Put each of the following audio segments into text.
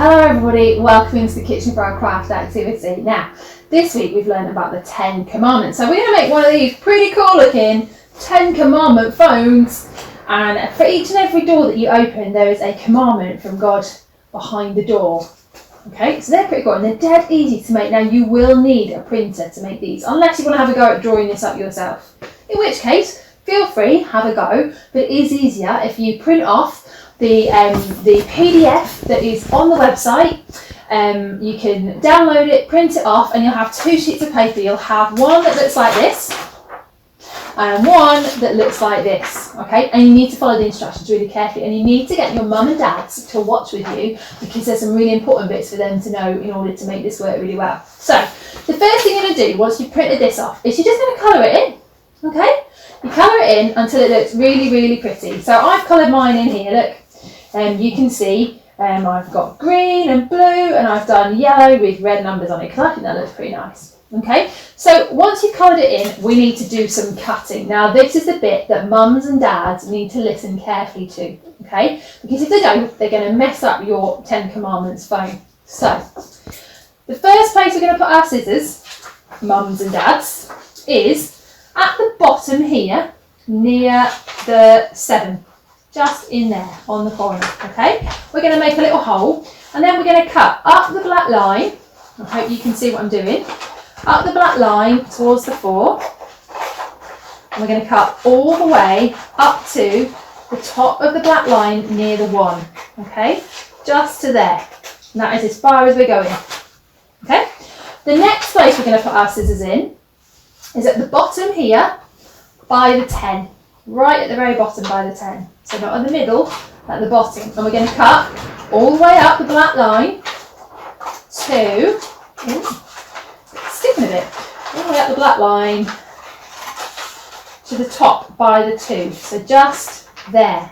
Hello everybody, welcome into the Kitchen for Our Craft activity. Now, this week we've learned about the 10 Commandments. So we're going to make one of these pretty cool looking 10 Commandment phones, and for each and every door that you open there is a commandment from God behind the door. Okay, so they're pretty cool and they're dead easy to make. Now you will need a printer to make these, unless you want to have a go at drawing this up yourself. In which case, feel free, have a go, but it is easier if you print off the PDF that is on the website. You can download it, print it off, and you'll have 2 sheets of paper. You'll have one that looks like this and one that looks like this, okay? And you need to follow the instructions really carefully, and you need to get your mum and dads to watch with you, because there's some really important bits for them to know in order to make this work really well. So the first thing you're going to do once you've printed this off is you're just going to colour it in, okay? You colour it in until it looks really, really pretty. So I've coloured mine in here, look. You can see I've got green and blue, and I've done yellow with red numbers on it, because I think that looks pretty nice. Okay, so once you've coloured it in, we need to do some cutting. Now this is the bit that mums and dads need to listen carefully to, okay? Because if they don't, they're going to mess up your 10 Commandments phone. So, the first place we're going to put our scissors, mums and dads, is at the bottom here, near the 7. Just in there on the corner, okay? We're going to make a little hole, and then we're going to cut up the black line. I hope you can see what I'm doing. Up the black line towards the 4. And we're going to cut all the way up to the top of the black line near the 1, okay? Just to there. And that is as far as we're going, okay? The next place we're going to put our scissors in is at the bottom here by the 10. Right at the very bottom by the 10. So not in the middle, at the bottom. And we're going to cut all the way up the black line to, sticking a bit, all the way up the black line to the top by the 2. So just there.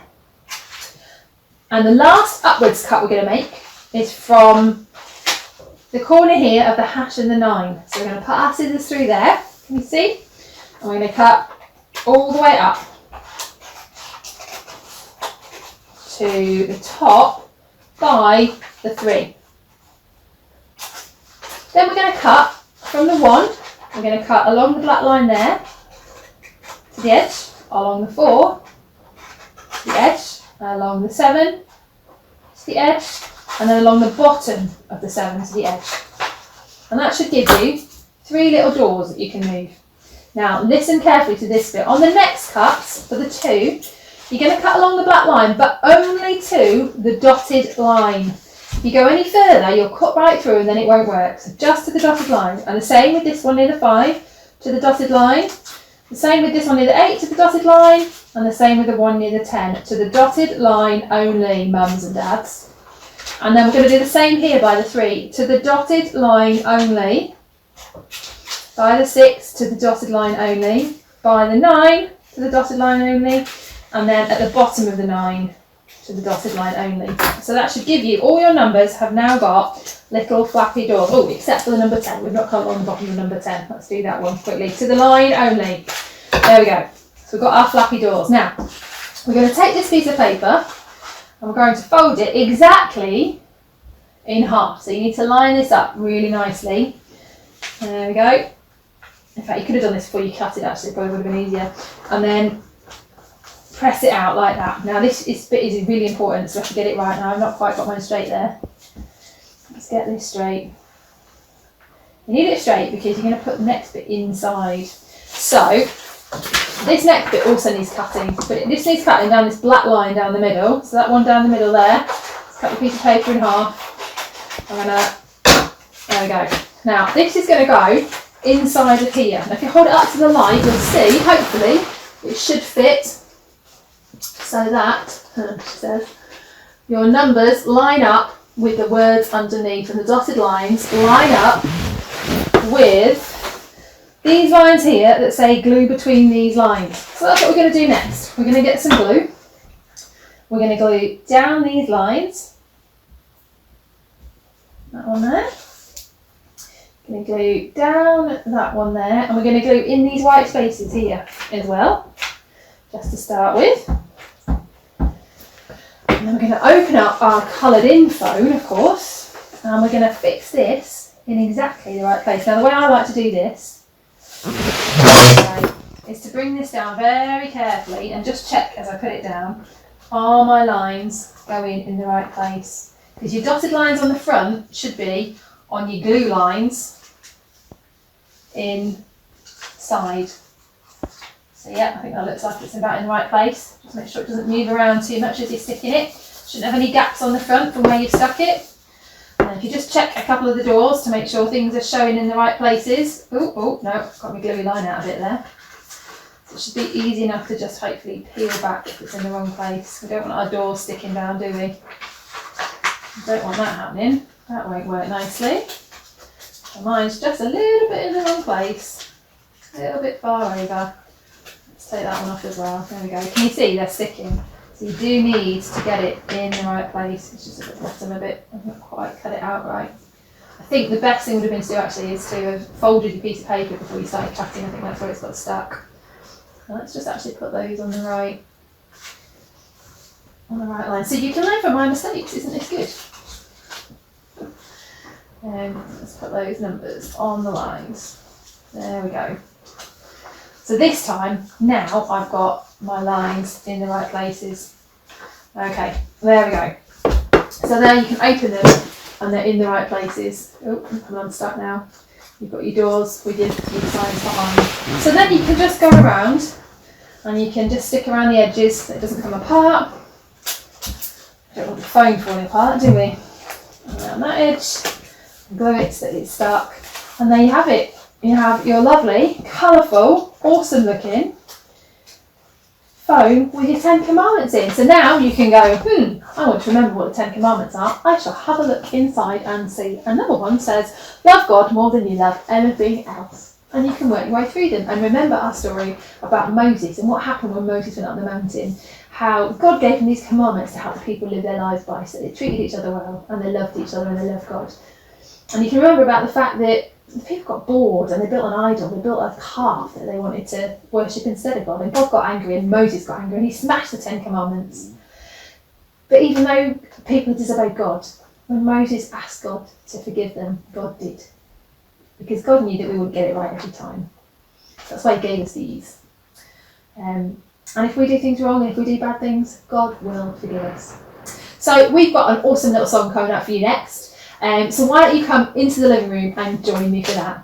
And the last upwards cut we're going to make is from the corner here of the hash and the 9. So we're going to put our scissors through there, can you see? And we're going to cut all the way up to the top by the 3. Then we're going to cut from the 1, we're going to cut along the black line there to the edge, along the 4 to the edge, along the 7 to the edge, and then along the bottom of the 7 to the edge. And that should give you 3 little doors that you can move. Now listen carefully to this bit. On the next cuts for the 2, you're going to cut along the black line, but only to the dotted line. If you go any further, you'll cut right through and then it won't work. So just to the dotted line. And the same with this one near the 5 to the dotted line. The same with this one near the 8 to the dotted line. And the same with the one near the 10 to the dotted line only, mums and dads. And then we're going to do the same here by the 3 to the dotted line only. By the 6 to the dotted line only. By the 9 to the dotted line only. And then at the bottom of the 9 to the dotted line only. So that should give you, all your numbers have now got little flappy doors. Oh, except for the number 10. We've not cut on the bottom of number 10. Let's do that one quickly. To the line only. There we go. So we've got our flappy doors. Now, we're going to take this piece of paper and we're going to fold it exactly in half. So you need to line this up really nicely. There we go. In fact, you could have done this before you cut it actually. It probably would have been easier. And then press it out like that. Now this bit is really important, so I have to get it right now. I've not quite got mine straight there. Let's get this straight. You need it straight because you're going to put the next bit inside. So this next bit also needs cutting, but this needs cutting down this black line down the middle. So that one down the middle there. Let's cut the piece of paper in half. There we go. Now this is going to go inside of here. Now if you hold it up to the light, you'll see, hopefully, it should fit. So that, says, your numbers line up with the words underneath, and the dotted lines line up with these lines here that say glue between these lines. So that's what we're going to do next. We're going to get some glue. We're going to glue down these lines. That one there. We're going to glue down that one there, and we're going to glue in these white spaces here as well, just to start with. And then we're going to open up our coloured in phone, of course, and we're going to fix this in exactly the right place. Now, the way I like to do this is to bring this down very carefully and just check as I put it down, are my lines going in the right place? Because your dotted lines on the front should be on your glue lines inside. So yeah, I think that looks like it's about in the right place. Just make sure it doesn't move around too much as you're sticking it. Shouldn't have any gaps on the front from where you've stuck it. And if you just check a couple of the doors to make sure things are showing in the right places. Oh no, got my gluey line out of it there. So it should be easy enough to just hopefully peel back if it's in the wrong place. We don't want our doors sticking down, do we? We don't want that happening. That won't work nicely. So mine's just a little bit in the wrong place. A little bit far over. Let's take that one off as well. There we go. Can you see they're sticking? So you do need to get it in the right place. It's just at the bottom a bit. I've not quite cut it out right. I think the best thing would have been to do actually is to have folded your piece of paper before you started cutting. I think that's where it's got stuck. So let's just actually put those on the right line. So you can learn from my mistakes, isn't this good? Let's put those numbers on the lines. There we go. So this time, now I've got my lines in the right places. Okay, there we go. So now you can open them and they're in the right places. Oh, I'm unstuck now. You've got your doors with your signs behind. So then you can just go around and you can just stick around the edges so it doesn't come apart. Don't want the phone falling apart, do we? Around that edge, glue it so that it's stuck. And there you have it. You have your lovely, colourful, awesome looking phone with your 10 commandments in. So now you can go, I want to remember what the 10 commandments are. I shall have a look inside and see. And number one says, love God more than you love anything else. And you can work your way through them. And remember our story about Moses and what happened when Moses went up the mountain. How God gave him these commandments to help the people live their lives by. So they treated each other well and they loved each other and they loved God. And you can remember about the fact that the people got bored and they built an idol, they built a calf that they wanted to worship instead of God, and God got angry and Moses got angry and he smashed the 10 commandments. But even though people disobeyed God, when Moses asked God to forgive them, God did. Because God knew that we wouldn't get it right every time. That's why he gave us these. And if we do things wrong and if we do bad things, God will forgive us. So we've got an awesome little song coming up for you next. So why don't you come into the living room and join me for that.